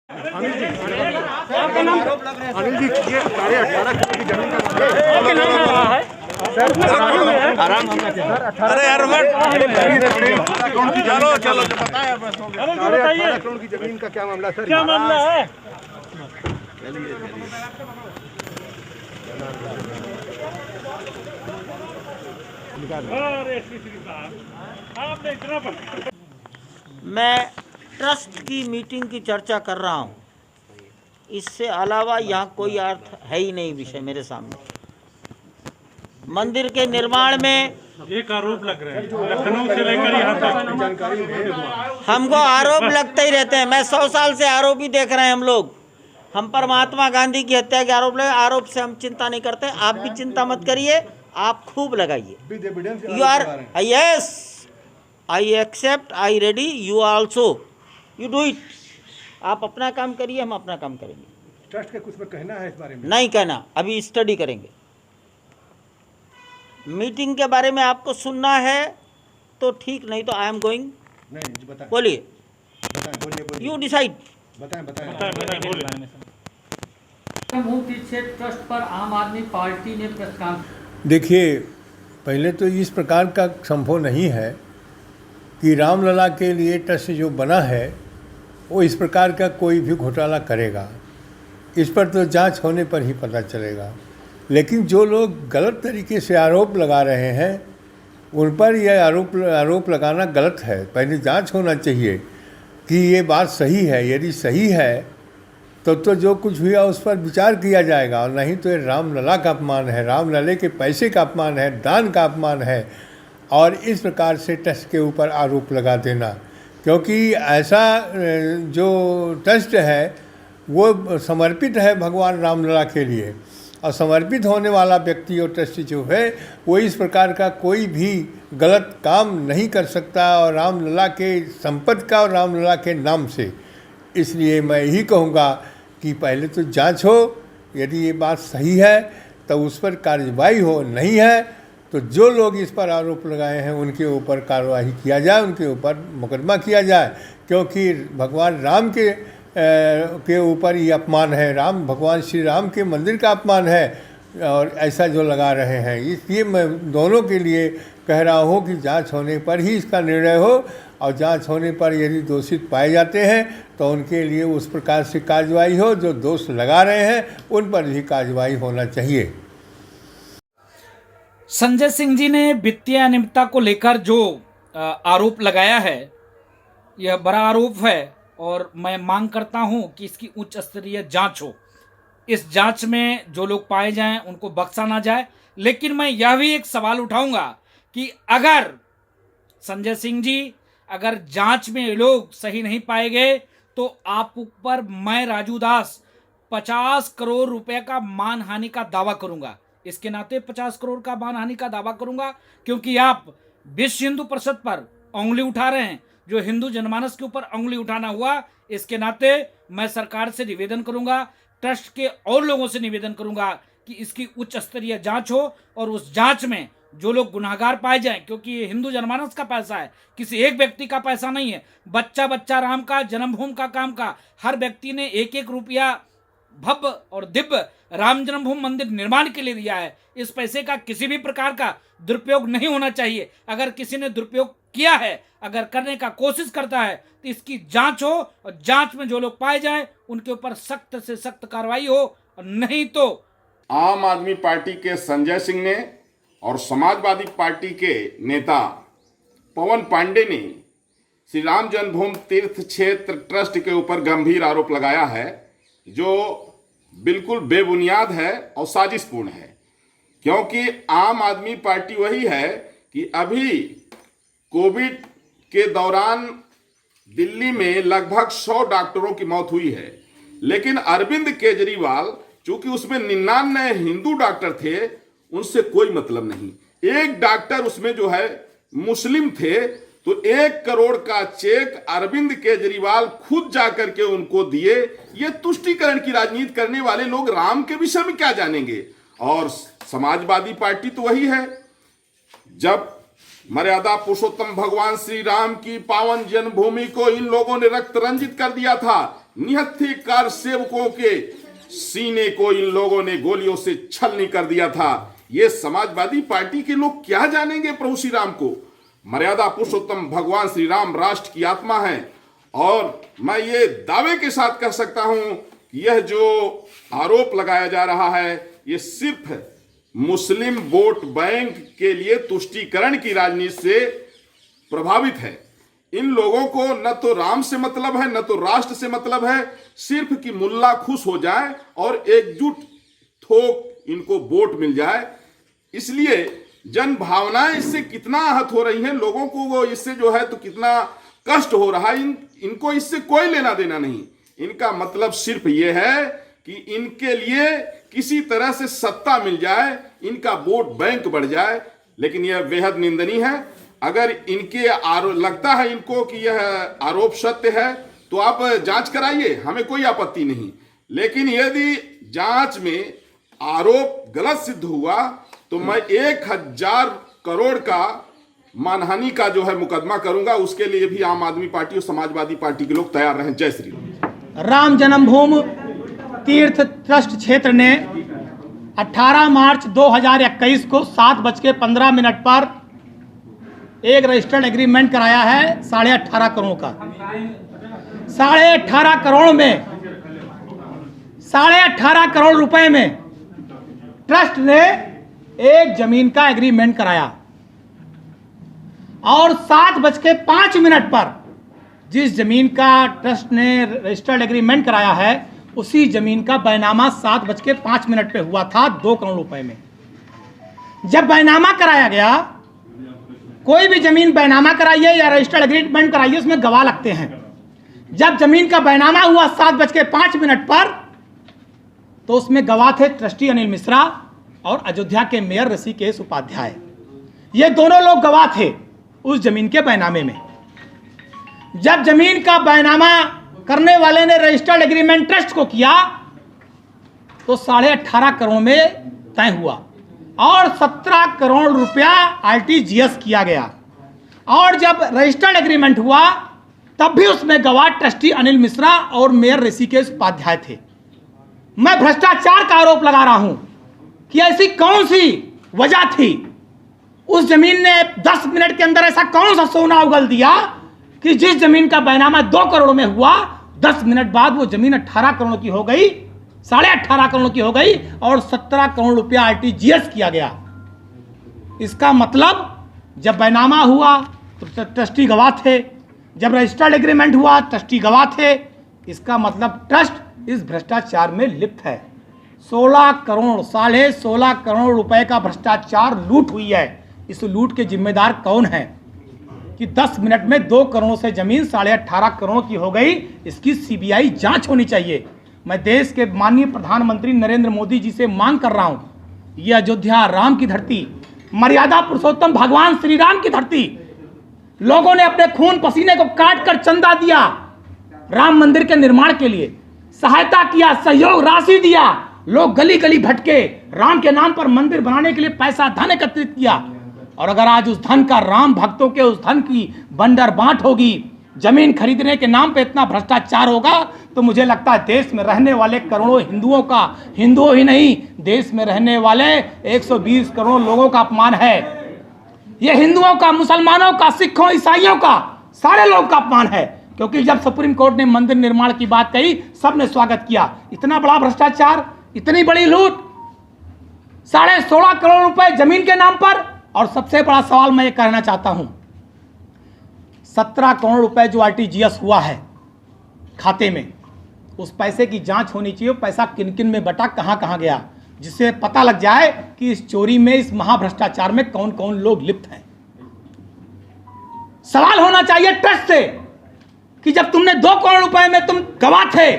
अनिल जी, ये 18.5 करोड़ की जमीन का मामला है सर। आराम अरे यार चलो चलो बताया बस हो गया। 18.5 करोड़ की जमीन का क्या मामला सर? क्या मामला है? अरे श्री साहब आपने इतना मैं ट्रस्ट की मीटिंग की चर्चा कर रहा हूँ, इससे अलावा यहाँ कोई अर्थ है ही नहीं विषय मेरे सामने। मंदिर के निर्माण में एक आरोप लग रहे हैं लखनऊ से लेकर यहाँ तक। हमको आरोप लगते ही रहते हैं। मैं 100 साल से आरोप ही देख रहे हैं हम लोग। हम पर महात्मा गांधी की हत्या के आरोप लगे, आरोप से हम चिंता नहीं करते। आप भी चिंता मत करिए, आप खूब लगाइए। You are yes, I accept, I ready, you also, you do it. आप अपना काम करिए, हम अपना काम करेंगे। ट्रस्ट का कुछ पर कहना है इस बारे में? नहीं कहना, अभी स्टडी करेंगे। मीटिंग के बारे में आपको सुनना है तो ठीक, नहीं तो आई एम गोइंग। नहीं जी, बताएं बोलिए, बोलिए यू डिसाइड। बताएं। ट्रस्ट पर आम आदमी पार्टी ने प्रस्ताव। देखिए, पहले तो इस प्रकार का संभव नहीं है कि रामलला के लिए ट्रस्ट जो बना है वो इस प्रकार का कोई भी घोटाला करेगा। इस पर तो जांच होने पर ही पता चलेगा। लेकिन जो लोग गलत तरीके से आरोप लगा रहे हैं उन पर यह आरोप लगाना गलत है। पहले जांच होना चाहिए कि ये बात सही है। यदि सही है तो जो कुछ हुआ उस पर विचार किया जाएगा, और नहीं तो ये रामलला का अपमान है, रामलले के पैसे का अपमान है, दान का अपमान है। और इस प्रकार से ट्रस्ट के ऊपर आरोप लगा देना, क्योंकि ऐसा जो ट्रस्ट है वो समर्पित है भगवान रामलला के लिए, और समर्पित होने वाला व्यक्ति और ट्रस्ट जो है वो इस प्रकार का कोई भी गलत काम नहीं कर सकता, और रामलला के संपत्ति का और रामलला के नाम से। इसलिए मैं यही कहूँगा कि पहले तो जांच हो, यदि ये बात सही है तो उस पर कार्रवाई हो, नहीं है तो जो लोग इस पर आरोप लगाए हैं उनके ऊपर कार्रवाई किया जाए, उनके ऊपर मुकदमा किया जाए। क्योंकि भगवान राम के ऊपर ये अपमान है, भगवान श्री राम के मंदिर का अपमान है, और ऐसा जो लगा रहे हैं। इसलिए मैं दोनों के लिए कह रहा हूँ कि जांच होने पर ही इसका निर्णय हो, और जांच होने पर यदि दोषित पाए जाते हैं तो उनके लिए उस प्रकार से कार्रवाई हो। जो दोष लगा रहे हैं उन पर भी कार्रवाई होना चाहिए। संजय सिंह जी ने वित्तीय अनियमितता को लेकर जो आरोप लगाया है, यह बड़ा आरोप है, और मैं मांग करता हूं कि इसकी उच्च स्तरीय जांच हो। इस जांच में जो लोग पाए जाएं उनको बख्शा ना जाए। लेकिन मैं यह भी एक सवाल उठाऊंगा कि अगर संजय सिंह जी, अगर जांच में लोग सही नहीं पाए गए तो आप ऊपर मैं राजू दास 50 करोड़ रुपए का मानहानि का दावा करूंगा। इसके नाते 50 करोड़ का मानहानि का दावा करूंगा, क्योंकि आप विश्व हिंदू परिषद पर उंगली उठा रहे हैं। जो हिंदू जनमानस के ऊपर उंगली उठाना हुआ, इसके नाते मैं सरकार से निवेदन करूंगा, ट्रस्ट के और लोगों से निवेदन करूंगा कि इसकी उच्च स्तरीय जांच हो, और उस जांच में जो लोग गुनाहगार पाए जाएं, क्योंकि ये हिंदू जनमानस का पैसा है, किसी एक व्यक्ति का पैसा नहीं है। बच्चा राम का, जन्मभूमि का काम का, हर व्यक्ति ने 1-1 रुपया भव्य और दिव्य राम जन्मभूमि मंदिर निर्माण के लिए दिया है। इस पैसे का किसी भी प्रकार का दुरुपयोग नहीं होना चाहिए। अगर किसी ने दुरुपयोग किया है, अगर करने का कोशिश करता है, तो इसकी जांच हो, और जांच में जो लोग पाए जाएं उनके ऊपर सख्त से सख्त कार्रवाई हो, और नहीं तो। आम आदमी पार्टी के संजय सिंह ने और समाजवादी पार्टी के नेता पवन पांडे ने श्री राम जन्मभूमि तीर्थ क्षेत्र ट्रस्ट के ऊपर गंभीर आरोप लगाया है, जो बिल्कुल बेबुनियाद है और साजिशपूर्ण है। क्योंकि आम आदमी पार्टी वही है कि अभी कोविड के दौरान दिल्ली में लगभग 100 डॉक्टरों की मौत हुई है, लेकिन अरविंद केजरीवाल, चूंकि उसमें 99 हिंदू डॉक्टर थे, उनसे कोई मतलब नहीं। एक डॉक्टर उसमें जो है मुस्लिम थे, तो 1 करोड़ का चेक अरविंद केजरीवाल खुद जाकर के उनको दिए। ये तुष्टीकरण की राजनीति करने वाले लोग राम के विषय में क्या जानेंगे। और समाजवादी पार्टी तो वही है, जब मर्यादा पुरुषोत्तम भगवान श्री राम की पावन जन्मभूमि को इन लोगों ने रक्त रंजित कर दिया था, निहत्थे कार सेवकों के सीने को इन लोगों ने गोलियों से छलनी कर दिया था। ये समाजवादी पार्टी के लोग क्या जानेंगे प्रभु श्री राम को। मर्यादा पुरुषोत्तम भगवान श्री राम राष्ट्र की आत्मा है और मैं ये दावे के साथ कह सकता हूं कि यह जो आरोप लगाया जा रहा है ये सिर्फ मुस्लिम वोट बैंक के लिए तुष्टीकरण की राजनीति से प्रभावित है। इन लोगों को न तो राम से मतलब है न तो राष्ट्र से मतलब है, सिर्फ कि मुल्ला खुश हो जाए और एकजुट थोक इनको वोट मिल जाए। इसलिए जन भावनाएं इससे कितना आहत हो रही हैं, लोगों को वो इससे जो है तो कितना कष्ट हो रहा है, इनको इससे कोई लेना देना नहीं। इनका मतलब सिर्फ ये है कि इनके लिए किसी तरह से सत्ता मिल जाए, इनका वोट बैंक बढ़ जाए। लेकिन यह बेहद निंदनीय है। अगर इनके लगता है इनको कि यह आरोप सत्य है तो आप जांच कराइए, हमें कोई आपत्ति नहीं। लेकिन यदि जांच में आरोप गलत सिद्ध हुआ तो मैं 1000 करोड़ का मानहानि का जो है मुकदमा करूंगा। उसके लिए भी आम आदमी पार्टी और समाजवादी पार्टी के लोग तैयार रहें। जय श्री राम। राम जन्मभूमि तीर्थ ट्रस्ट क्षेत्र ने 18 मार्च 2021 को 7:15 पर एक रजिस्टर्ड एग्रीमेंट कराया है 18.5 करोड़ का। 18.5 करोड़ में 18.5 करोड़ रुपए में ट्रस्ट ने एक जमीन का एग्रीमेंट कराया और 7:05 पर जिस जमीन का ट्रस्ट ने रजिस्टर्ड एग्रीमेंट कराया है उसी जमीन का बैनामा 7:05 पे हुआ था 2 करोड़ रुपए में। जब बैनामा कराया गया, कोई भी जमीन बैनामा कराइए या रजिस्टर्ड एग्रीमेंट कराइए उसमें गवाह लगते हैं। जब जमीन का बैनामा हुआ 7:05 पर तो उसमें गवाह थे ट्रस्टी अनिल मिश्रा और अयोध्या के मेयर ऋषिकेश उपाध्याय। ये दोनों लोग गवाह थे उस जमीन के बैनामे में। जब जमीन का बैनामा करने वाले ने रजिस्टर्ड एग्रीमेंट ट्रस्ट को किया तो 18.5 करोड़ में तय हुआ और 17 करोड़ रुपया आरटीजीएस किया गया। और जब रजिस्टर्ड एग्रीमेंट हुआ तब भी उसमें गवाह ट्रस्टी अनिल मिश्रा और मेयर ऋषिकेश उपाध्याय थे। मैं भ्रष्टाचार का आरोप लगा रहा हूं कि ऐसी कौन सी वजह थी, उस जमीन ने 10 मिनट के अंदर ऐसा कौन सा सोना उगल दिया कि जिस जमीन का बैनामा 2 करोड़ में हुआ 10 मिनट बाद वो जमीन 18 करोड़ की हो गई, 18.5 करोड़ की हो गई और 17 करोड़ रुपया आरटीजीएस किया गया। इसका मतलब जब बैनामा हुआ तो ट्रस्टी गवाह थे, जब रजिस्टर्ड एग्रीमेंट हुआ ट्रस्टी गवाह थे। इसका मतलब ट्रस्ट इस भ्रष्टाचार में लिप्त है। 16 करोड़ 16.5 करोड़ रुपए का भ्रष्टाचार लूट हुई है। इस लूट के जिम्मेदार कौन है कि 10 मिनट में 2 करोड़ से जमीन 18.5 करोड़ की हो गई? इसकी सीबीआई जांच होनी चाहिए। मैं देश के माननीय प्रधानमंत्री नरेंद्र मोदी जी से मांग कर रहा हूं, ये अयोध्या राम की धरती, मर्यादा पुरुषोत्तम भगवान श्री राम की धरती, लोगों ने अपने खून पसीने को काट कर चंदा दिया, राम मंदिर के निर्माण के लिए सहायता किया, सहयोग राशि दिया, लोग गली गली भटके, राम के नाम पर मंदिर बनाने के लिए पैसा धन एकत्रित किया। और अगर आज उस धन का, राम भक्तों के उस धन की बंडर बांट होगी, जमीन खरीदने के नाम पे इतना भ्रष्टाचार होगा, तो मुझे लगता है देश में रहने वाले करोड़ों हिंदुओं का, हिंदुओं ही नहीं देश में रहने वाले 120 करोड़ लोगों का अपमान है। ये हिंदुओं का, मुसलमानों का, सिखों, ईसाइयों का, सारे लोग का अपमान है। क्योंकि जब सुप्रीम कोर्ट ने मंदिर निर्माण की बात कही, सबने स्वागत किया। इतना बड़ा भ्रष्टाचार, इतनी बड़ी लूट, 16.5 करोड़ रुपए जमीन के नाम पर। और सबसे बड़ा सवाल मैं ये कहना चाहता हूं, 17 करोड़ रुपए जो आरटीजीएस हुआ है खाते में, उस पैसे की जांच होनी चाहिए। पैसा किन किन में बटा, कहां कहां गया, जिससे पता लग जाए कि इस चोरी में, इस महाभ्रष्टाचार में कौन कौन लोग लिप्त हैं। सवाल होना चाहिए ट्रस्ट से कि जब तुमने 2 करोड़ रुपए में तुम गवाह थे,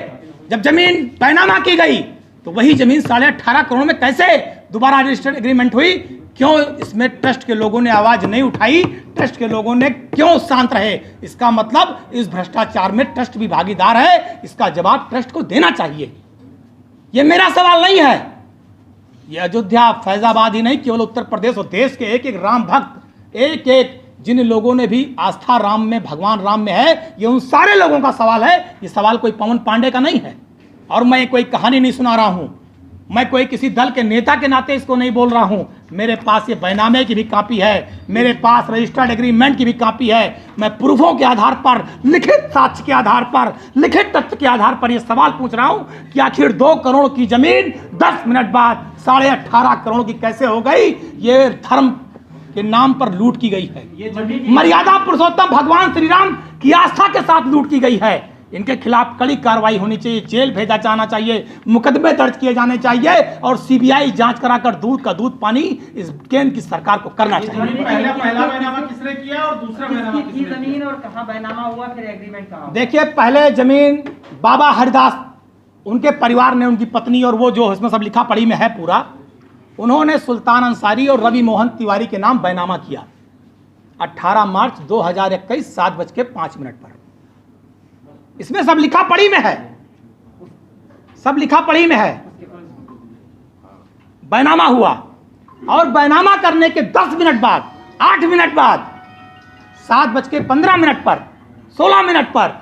जब जमीन बैनामा की गई, तो वही जमीन 18.5 करोड़ में कैसे दोबारा रजिस्टर्ड एग्रीमेंट हुई? क्यों इसमें ट्रस्ट के लोगों ने आवाज नहीं उठाई? ट्रस्ट के लोगों ने क्यों शांत रहे? इसका मतलब इस भ्रष्टाचार में ट्रस्ट भी भागीदार है। इसका जवाब ट्रस्ट को देना चाहिए। यह मेरा सवाल नहीं है। यह अयोध्या, फैजाबाद ही नहीं, केवल उत्तर प्रदेश और देश के एक एक राम भक्त, एक एक जिन लोगों ने भी आस्था राम में, भगवान राम में है, ये उन सारे लोगों का सवाल है। ये सवाल कोई पवन पांडे का नहीं है। और मैं कोई कहानी नहीं सुना रहा हूं, मैं कोई किसी दल के नेता के नाते इसको नहीं बोल रहा हूं। मेरे पास ये बैनामे की भी कॉपी है, मेरे पास रजिस्टर्ड एग्रीमेंट की भी कॉपी है। मैं प्रूफों के आधार पर, लिखित साक्ष्य के आधार पर, लिखित तथ्य के आधार पर ये सवाल पूछ रहा हूं कि आखिर 2 करोड़ की जमीन 10 मिनट बाद 18.5 करोड़ की कैसे हो गई? ये धर्म के नाम पर लूट की गई है। मर्यादा पुरुषोत्तम भगवान श्री राम की आस्था के साथ लूट की गई है। इनके खिलाफ कड़ी कार्रवाई होनी चाहिए, जेल भेजा जाना चाहिए, मुकदमे दर्ज किए जाने चाहिए और सीबीआई जांच कराकर दूध का दूध पानी इस केंद्र की सरकार को करना चाहिए। पहला बैनामा किसने किया और दूसरा बैनामा किसकी जमीन और कहाँ बैनामा हुआ, फिर एग्रीमेंट कहाँ? देखिए, पहले जमीन बाबा हरिदास, उनके परिवार ने, उनकी पत्नी और वो जो इसमें सब लिखा पढ़ी में है पूरा, उन्होंने सुल्तान अंसारी और रवि मोहन तिवारी के नाम बैनामा किया 18 मार्च 2021 7:05 पर। इसमें सब लिखा पढ़ी में है, सब लिखा पढ़ी में है। बैनामा हुआ और बैनामा करने के 10 मिनट बाद, 8 मिनट बाद, 7:15 पर, 16 मिनट पर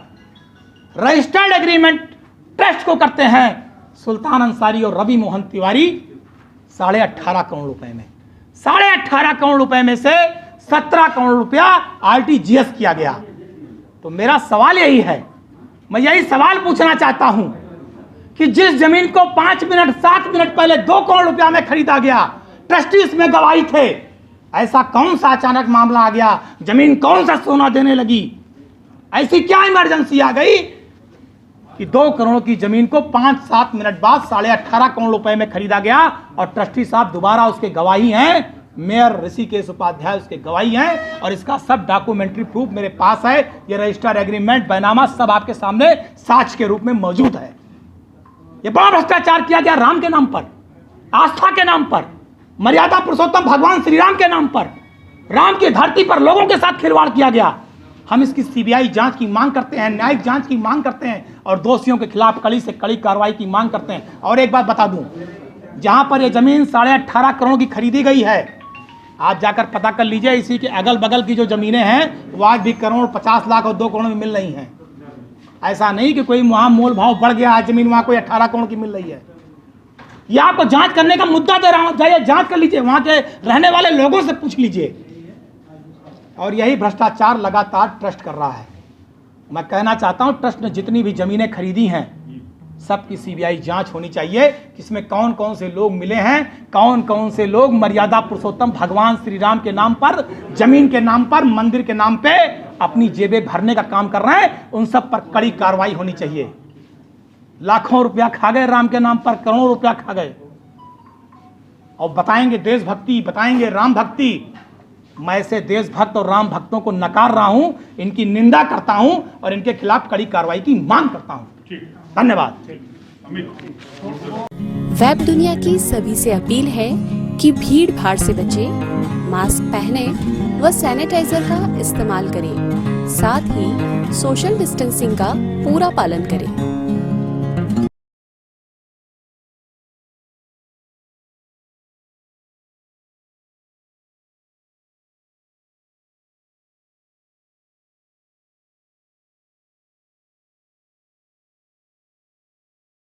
रजिस्टर्ड एग्रीमेंट ट्रस्ट को करते हैं सुल्तान अंसारी और रवि मोहन तिवारी 18.5 करोड़ रुपए में। 18.5 करोड़ रुपए में से 17 करोड़ रुपया आरटीजीएस किया गया। तो मेरा सवाल यही है, मैं यही सवाल पूछना चाहता हूं कि जिस जमीन को 5 मिनट 7 मिनट पहले 2 करोड़ रुपया में खरीदा गया, ट्रस्टी इसमें गवाही थे, ऐसा कौन सा अचानक मामला आ गया? जमीन कौन सा सोना देने लगी? ऐसी क्या इमरजेंसी आ गई कि 2 करोड़ की जमीन को 5-7 मिनट बाद 18.5 करोड़ रुपए में खरीदा गया? और ट्रस्टी साहब दोबारा उसके गवाही हैं, मेयर ऋषिकेश उपाध्याय उसके गवाही हैं और इसका सब डॉक्यूमेंट्री प्रूफ मेरे पास है। ये रजिस्टर्ड एग्रीमेंट, बैनामा सब आपके सामने साक्ष्य के रूप में मौजूद है। ये बड़ा भ्रष्टाचार किया गया राम के नाम पर, आस्था के नाम पर, मर्यादा पुरुषोत्तम भगवान श्री राम के नाम पर। राम की धरती पर लोगों के साथ खिलवाड़ किया गया। हम इसकी सीबीआई जांच की मांग करते हैं, न्यायिक जांच की मांग करते हैं और दोषियों के खिलाफ कड़ी से कड़ी कार्रवाई की मांग करते हैं। और एक बात बता दूं, जहां पर यह जमीन 18.5 करोड़ की खरीदी गई है, आप जाकर पता कर लीजिए, इसी के अगल बगल की जो जमीनें हैं वो आज भी करोड़ 50 लाख और 2 करोड़ में मिल रही हैं। ऐसा नहीं कि कोई वहां मोल भाव बढ़ गया है, जमीन वहां कोई 18 करोड़ की मिल रही है। यह आपको जांच करने का मुद्दा दे रहा हूं, जाइए जांच कर लीजिए, वहां के रहने वाले लोगों से पूछ लीजिए। और यही भ्रष्टाचार लगातार ट्रस्ट कर रहा है। मैं कहना चाहता हूं, ट्रस्ट ने जितनी भी जमीनें खरीदी हैं सबकी सीबीआई जांच होनी चाहिए कि इसमें कौन कौन से लोग मिले हैं, कौन कौन से लोग मर्यादा पुरुषोत्तम भगवान श्री राम के नाम पर, जमीन के नाम पर, मंदिर के नाम पे अपनी जेबें भरने का काम कर रहे हैं। उन सब पर कड़ी कार्रवाई होनी चाहिए। लाखों रुपया खा गए राम के नाम पर, करोड़ों रुपया खा गए और बताएंगे देशभक्ति, बताएंगे राम भक्ति। मैं ऐसे देशभक्त और राम भक्तों को नकार रहा हूं, इनकी निंदा करता हूं और इनके खिलाफ कड़ी कार्रवाई की मांग करता हूं। धन्यवाद। वेब दुनिया की सभी से अपील है कि भीड़ भाड़ से बचें, मास्क पहने व सैनिटाइजर का इस्तेमाल करें, साथ ही सोशल डिस्टेंसिंग का पूरा पालन करें।